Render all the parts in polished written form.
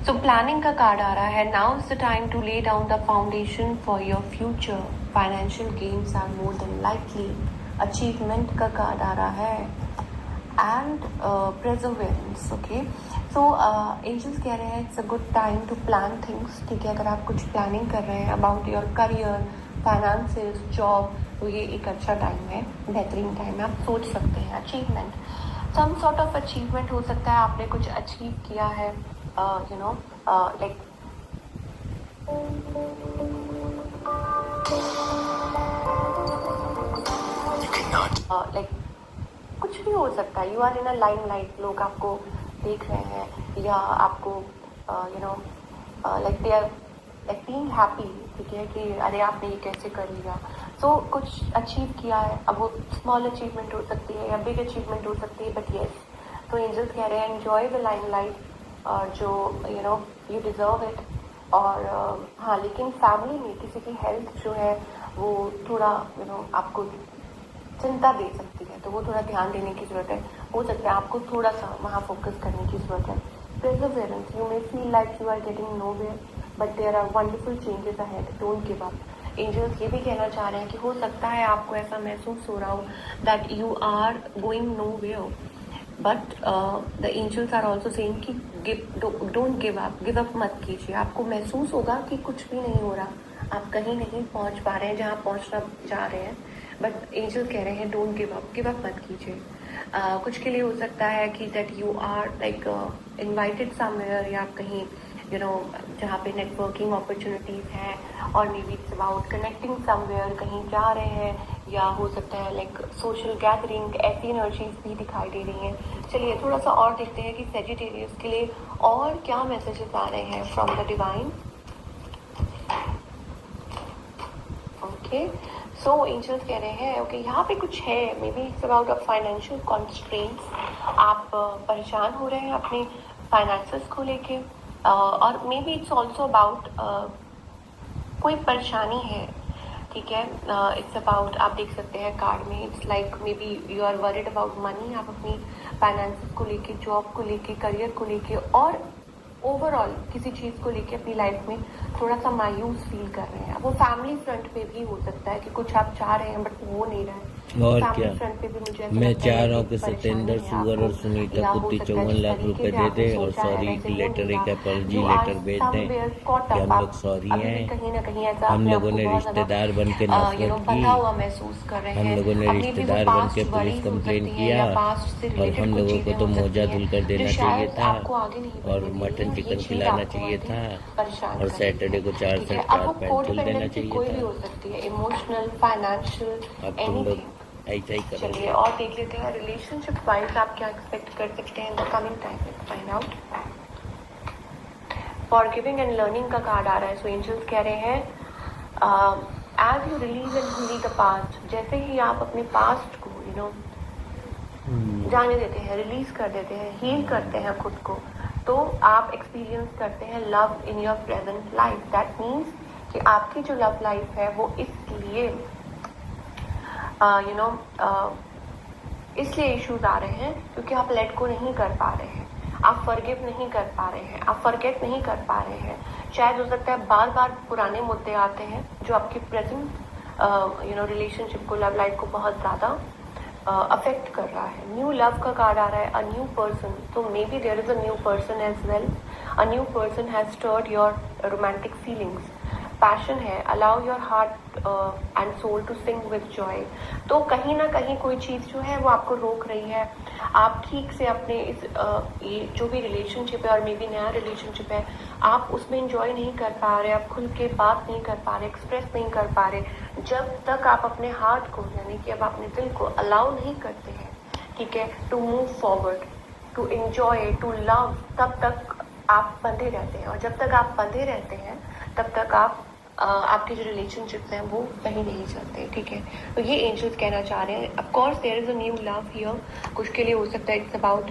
So planning का card आ रहा है, now is the time to lay down the foundation for your future, financial gains are more than likely, achievement का card आ रहा है and perseverance. Okay, so angels कह रहे हैं it's a good time to plan things. ठीक है, अगर आप कुछ प्लानिंग कर रहे हैं about your career, finances, job, तो ये एक अच्छा टाइम है, बेहतरीन टाइम है, आप सोच सकते हैं। Achievement, some sort of achievement हो सकता है, आपने कुछ अचीव किया है, यू नो लाइक लाइक कुछ भी हो सकता है। You are in a limelight, लोग आपको देख रहे हैं या आपको you know like they are like being happy. ठीक है, कि अरे आपने ये कैसे कर लिया, तो कुछ अचीव किया है। अब वो स्मॉल अचीवमेंट हो सकती है या बिग अचीवमेंट हो सकती है, बट येस, तो एंजल्स कह रहे हैं एंजॉय द लाइम लाइट, जो यू डिजर्व इट। और हाँ, लेकिन फैमिली में किसी की हेल्थ जो है वो थोड़ा आपको चिंता दे सकती है, तो वो थोड़ा ध्यान देने की जरूरत है। हो सकता है आपको थोड़ा सा वहाँ फोकस करने की जरूरत है। Perseverance, you may feel like you are getting nowhere but there are wonderful changes ahead, don't give up. Angels ये भी कहना चाह रहे हैं कि हो सकता है आपको ऐसा महसूस हो रहा हो that you are going nowhere, but the angels are also saying कि डोंट गिव अप मत कीजिए। आपको महसूस होगा कि कुछ भी नहीं हो रहा, आप कहीं नहीं पहुंच पा रहे हैं जहाँ पहुंचना चाह रहे हैं, बट एंजल कह रहे हैं डोंट गिव अप मत कीजिए। कुछ के लिए हो सकता है कि that you are like invited somewhere, या आप कहीं जहाँ पे नेटवर्किंग अपॉर्चुनिटीज हैं, और maybe it's about connecting somewhere, कहीं जा रहे हैं, या हो सकता है लाइक सोशल गैदरिंग, ऐसी एनर्जीज भी दिखाई दे रही हैं। चलिए थोड़ा सा और देखते हैं कि सेजिटेरियस के लिए और क्या मैसेजेस आ रहे हैं from the divine. Okay, so angels कह रहे हैं ओके, यहाँ पे कुछ है, maybe it's about a financial constraints. आप परेशान हो रहे हैं अपने फाइनेंसेस को लेके, और maybe it's also about कोई परेशानी है। ठीक है, इट्स अबाउट, आप देख सकते हैं कार्ड में, it's like maybe you are worried about money. आप अपनी फाइनेंसेस को लेके, जॉब को लेके, करियर को लेके, और ओवरऑल किसी चीज़ को लेके अपनी लाइफ में थोड़ा सा मायूस फील कर रहे हैं। वो फैमिली फ्रंट पे भी हो सकता है कि कुछ आप चाह रहे हैं बट वो नहीं रहा है। और फैमिली क्या, फ्रंट पे भी मुझे मैं चाह रहा हूँ कि सत्येंद्र सुगर और सुनीता कुत्ती 54 लाख रुपए दे दे और सॉरी की लेटर, एक अपॉलजी लेटर भेज दें कि हम लोग सॉरी हैं, कहीं ना कहीं ऐसा हम लोगों ने रिश्तेदार बन के नफरत की, महसूस कर रहे हम हैं। लोगों ने रिश्तेदार बन के पुलिस कंप्लेन किया, और हम लोगों को तो मोजा धुलकर देना चाहिए था, और मटन चिकन खिलाना चाहिए था, और सैटरडे को 4 से 4 पेंसिल देना चाहिए था। हो सकती है, इमोशनल, फाइनेंशियल, अब तुम लोग ऐसा ही करोगे। चलिए और देख लेते हैं रिलेशनशिप वाइज आप क्या एक्सपेक्ट कर सकते हैं in the coming time. Find out. Forgiving and learning का कार्ड आ रहा है। सो एंजल्स कह रहे हैं as you release and heal the past, जैसे ही आप अपने पास्ट को जाने देते हैं, रिलीज कर देते हैं, हील करते हैं खुद को, तो आप एक्सपीरियंस करते हैं love in your present life. That means कि आपकी जो लव लाइफ है वो इसलिए इसलिए इश्यूज आ रहे हैं क्योंकि आप लेट को नहीं कर पा रहे हैं, आप फॉरगिव नहीं कर पा रहे हैं, आप फॉरगेट नहीं कर पा रहे हैं। शायद हो सकता है बार बार पुराने मुद्दे आते हैं जो आपकी प्रेजेंट रिलेशनशिप को, लव लाइफ को बहुत ज़्यादा अफेक्ट कर रहा है। न्यू लव का कार्ड आ रहा है, अ न्यू पर्सन, तो maybe there is a new person as well. A new person has stirred your romantic feelings. Passion है, allow your heart and soul to sing with joy. तो कहीं ना कहीं कोई चीज़ जो है वो आपको रोक रही है, आप ठीक से अपने इस ये जो भी रिलेशनशिप है, और मे बी नया रिलेशनशिप है, आप उसमें इंजॉय नहीं कर पा रहे, आप खुल के बात नहीं कर पा रहे, एक्सप्रेस नहीं कर पा रहे। जब तक आप अपने हार्ट को, यानी कि अब अपने दिल को अलाउ नहीं करते हैं, ठीक है, to move forward, to enjoy, to love, तब तक आप बंधे रहते हैं। और जब तक आप बंधे रहते हैं तब तक आप आपके जो रिलेशनशिप्स हैं वो कहीं नहीं चलते। ठीक है, तो ये एंजल्स कहना चाह रहे हैं। Of course there is a new love here. कुछ के लिए हो सकता है इट्स अबाउट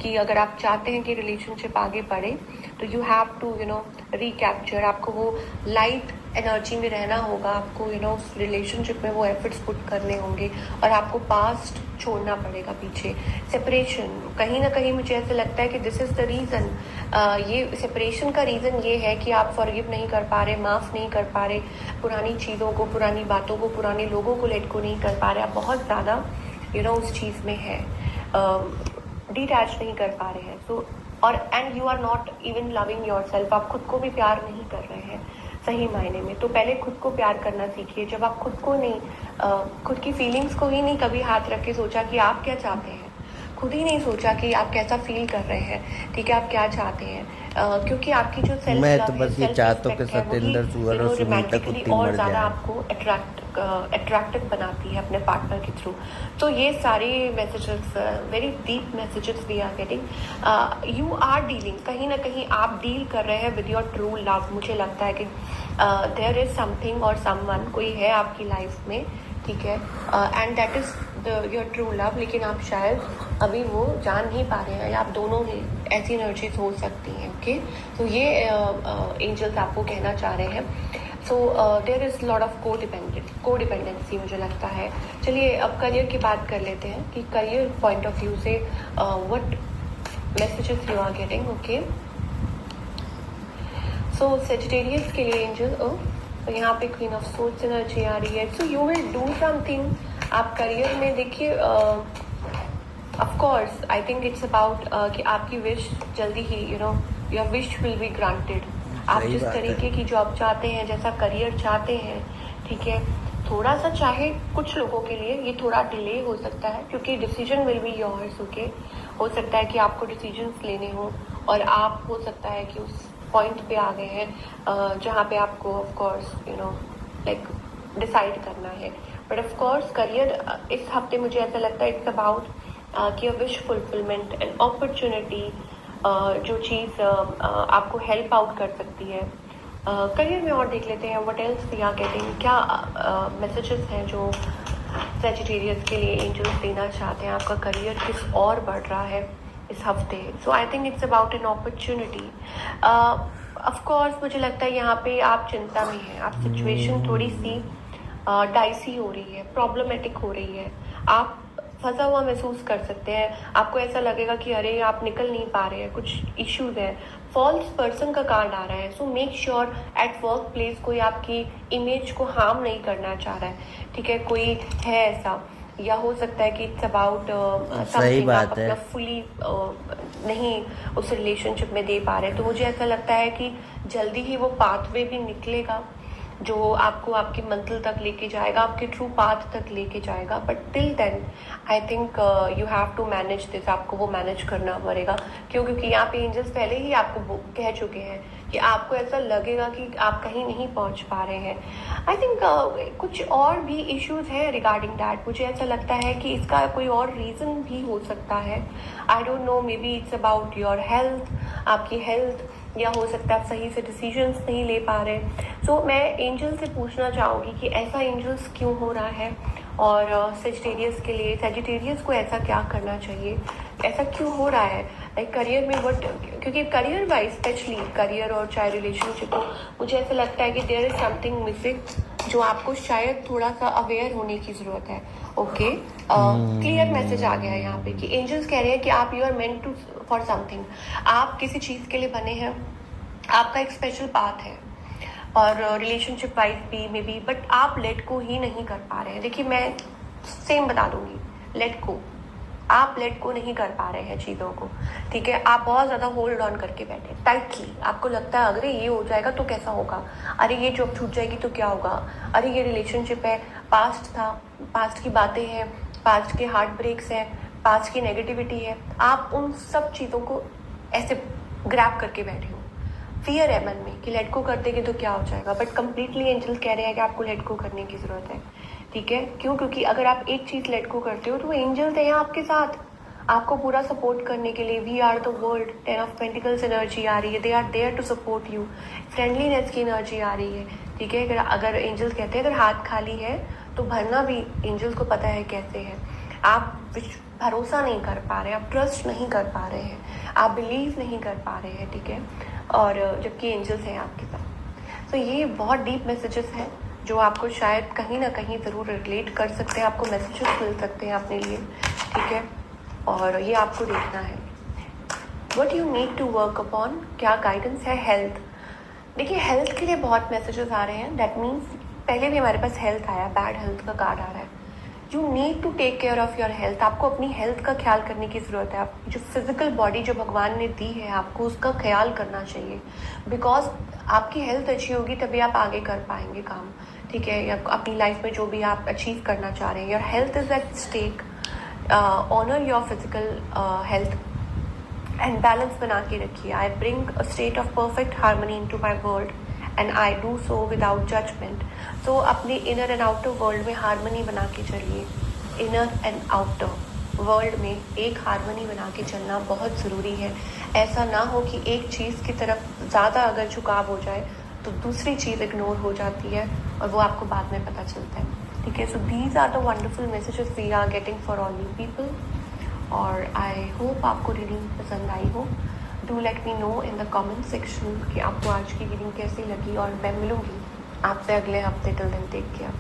कि अगर आप चाहते हैं कि रिलेशनशिप आगे बढ़े तो यू हैव टू रिकैप्चर, आपको वो लाइट एनर्जी में रहना होगा आपको, उस रिलेशनशिप में वो एफर्ट्स पुट करने होंगे और आपको पास्ट छोड़ना पड़ेगा पीछे। सेपरेशन, कहीं ना कहीं मुझे ऐसा लगता है कि दिस इज़ द रीज़न, ये सेपरेशन का रीज़न ये है कि आप फॉरगिव नहीं कर पा रहे, माफ़ नहीं कर पा रहे, पुरानी चीज़ों को, पुरानी बातों को, पुराने लोगों को लेट को नहीं कर पा रहे, आप बहुत ज़्यादा उस चीज़ में है, डिटैच नहीं कर पा रहे हैं। सो और and you are not even loving yourself, आप खुद को भी प्यार नहीं कर रहे हैं सही मायने में। तो पहले खुद को प्यार करना सीखिए। जब आप खुद को नहीं, खुद की फीलिंग्स को ही नहीं कभी हाथ रख के सोचा कि आप क्या चाहते हैं, खुद ही नहीं सोचा कि आप कैसा फील कर रहे हैं, ठीक है, आप क्या चाहते हैं, क्योंकि आपकी जो सेल्फ मैं लव तो बस ये चाहता हूँ कि सत्येंद्र सुअर और सुनीता कुत्ती और मर ज़्यादा जाए। आपको अट्रैक्टिव बनाती है अपने पार्टनर के थ्रू। तो ये सारे messages, very deep messages we are getting. You are dealing, कहीं ना कहीं आप डील कर रहे हैं विद योर ट्रू लव। मुझे लगता है कि देयर इज समथिंग और समवन, कोई है आपकी लाइफ में, ठीक है, and that is your true love, लेकिन आप शायद अभी वो जान नहीं पा रहे हैं, या आप दोनों ही ऐसी एनर्जीज हो सकती हैं। ओके, तो ये एंजल्स आपको कहना चाह रहे हैं। So there is lot of codependency मुझे लगता है। चलिए अब करियर की बात कर लेते हैं कि करियर पॉइंट ऑफ व्यू से what messages you are getting. Okay, so Sagittarius के लिए एंजल, तो यहाँ पे क्वीन ऑफ सोर्ड्स एनर्जी आ रही है। So you will do something आप करियर में। देखिए of course I think it's about कि आपकी विश जल्दी ही your wish will be granted. आप जिस तरीके की जॉब चाहते हैं, जैसा करियर चाहते हैं, ठीक है, थोड़ा सा चाहे कुछ लोगों के लिए ये थोड़ा डिले हो सकता है, क्योंकि decision will be yours. Okay, हो सकता है कि आपको डिसीजंस लेने हो और आप हो सकता है कि उस पॉइंट पे आ गए हैं जहाँ पे आपको ऑफ कोर्स लाइक डिसाइड करना है। बट ऑफ कोर्स करियर इस हफ्ते मुझे ऐसा लगता है इट्स अबाउट कि विश फुलफिलमेंट एंड अपॉर्चुनिटी, जो चीज़ आपको हेल्प आउट कर सकती है करियर में। और देख लेते हैं what else we are getting, क्या मैसेजेस हैं जो सेजिटेरियस के लिए एंजल्स देना चाहते हैं। आपका करियर किस और बढ़ रहा है इस हफ्ते। So I think it's about an opportunity. Of course मुझे लगता है यहाँ पे आप चिंता में हैं, आप सिचुएशन थोड़ी सी डाइसी हो रही है, प्रॉब्लमेटिक हो रही है, आप फंसा हुआ महसूस कर सकते हैं। आपको ऐसा लगेगा कि अरे आप निकल नहीं पा रहे हैं, कुछ इश्यूज हैं, फॉल्स पर्सन का कार्ड आ रहा है। So make sure at work place कोई आपकी इमेज को हार्म नहीं करना चाह रहा है, ठीक है, कोई है ऐसा, या हो सकता है कि इट्स अबाउट समथिंग आप अपना फुली नहीं उस रिलेशनशिप में दे पा रहे। तो मुझे ऐसा लगता है कि जल्दी ही वो पाथवे भी निकलेगा जो आपको आपकी मंजिल तक लेके जाएगा, आपके ट्रू पाथ तक लेके जाएगा। But till then I think you have to manage this, आपको वो मैनेज करना पड़ेगा। क्यों? क्योंकि यहाँ पे एंजल्स पहले ही आपको कह चुके हैं कि आपको ऐसा लगेगा कि आप कहीं नहीं पहुँच पा रहे हैं। आई थिंक कुछ और भी इश्यूज हैं रिगार्डिंग दैट। मुझे ऐसा लगता है कि इसका कोई और रीज़न भी हो सकता है। I don't know, may be it's about your health, आपकी हेल्थ, या हो सकता है आप सही से डिसीजंस नहीं ले पा रहे। सो मैं एंजल से पूछना चाहूँगी कि ऐसा एंजल्स क्यों हो रहा है, और सेजिटेरियस के लिए, सेजिटेरियस को ऐसा क्या करना चाहिए, ऐसा क्यों हो रहा है लाइक करियर में। बट क्योंकि करियर वाइज, स्पेशली करियर और चाहे रिलेशनशिप हो, मुझे ऐसा लगता है कि देयर इज समथिंग मिसिंग जो आपको शायद थोड़ा सा अवेयर होने की ज़रूरत है। ओके, क्लियर मैसेज आ गया है यहाँ पे कि एंजल्स कह रहे हैं कि आप you are meant to for something, आप किसी चीज़ के लिए बने हैं, आपका एक स्पेशल पाथ है, और रिलेशनशिप वाइज भी मे बी, बट आप लेट को ही नहीं कर पा रहे हैं। देखिए मैं सेम बता दूंगी, लेट को, आप लेट को नहीं कर पा रहे हैं चीज़ों को, ठीक है। आप बहुत ज़्यादा होल्ड ऑन करके बैठे टाइटली, आपको लगता है अरे ये हो जाएगा तो कैसा होगा, अरे ये जॉब छूट जाएगी तो क्या होगा, अरे ये रिलेशनशिप है, पास्ट था, पास्ट की बातें हैं, पास्ट के हार्ट ब्रेक्स हैं, पास्ट की नेगेटिविटी है। आप उन सब चीज़ों को ऐसे ग्रैब करके बैठे हो, फियर है मन में कि लेट को कर देंगे तो क्या हो जाएगा। बट कंप्लीटली एंजल कह रहे हैं कि आपको लेट को करने की ज़रूरत है, ठीक है। क्यों? क्योंकि अगर आप एक चीज़ लेट को करते हो तो एंजल्स हैं आपके साथ, आपको पूरा सपोर्ट करने के लिए। We are the world, 10 of pentacles energy आ रही है, they are there to support you, friendliness की एनर्जी आ रही है, ठीक है। अगर एंजल्स कहते हैं अगर हाथ खाली है तो भरना भी एंजल्स को पता है कैसे है। आप भरोसा नहीं कर पा रहे, आप ट्रस्ट नहीं कर पा रहे हैं, आप बिलीव नहीं कर पा रहे हैं, ठीक है, और जबकि एंजल्स हैं आपके साथ। तो ये बहुत डीप मैसेजेस हैं जो आपको शायद कहीं ना कहीं ज़रूर रिलेट कर सकते हैं, आपको मैसेजेस मिल सकते हैं अपने लिए, ठीक है। और ये आपको देखना है what you need to work upon. क्या गाइडेंस है? हेल्थ। देखिए हेल्थ के लिए बहुत मैसेजेस आ रहे हैं। दैट मीन्स पहले भी हमारे पास हेल्थ आया, बैड हेल्थ का कार्ड आ रहा है। You need to take care of your health. आपको अपनी हेल्थ का ख्याल करने की ज़रूरत है। आप जो फिजिकल बॉडी जो भगवान ने दी है आपको उसका ख्याल करना चाहिए, बिकॉज आपकी हेल्थ अच्छी होगी तभी आप आगे कर पाएंगे काम, ठीक है, या अपनी लाइफ में जो भी आप अचीव करना चाह रहे हैं। Your health is at stake. Honour your physical health and balance बना के रखिए। I bring a state of perfect harmony into my world and I do so without judgement. तो अपने इनर एंड आउटर वर्ल्ड में harmony बना के चलिए। Inner and outer world में एक हार्मनी बना के चलना बहुत ज़रूरी है। ऐसा ना हो कि एक चीज़ की तरफ ज़्यादा अगर झुकाव हो जाए तो दूसरी चीज़ इग्नोर हो जाती है और वो आपको बाद में पता चलता है, ठीक है। So these are the wonderful messages we are getting for all you people. और आई होप आपको रीडिंग पसंद आई हो। Do let me know in the comment section कि आपको आज की रीडिंग कैसी लगी, और मैं मिलूंगी आपसे अगले हफ्ते। Till then take care.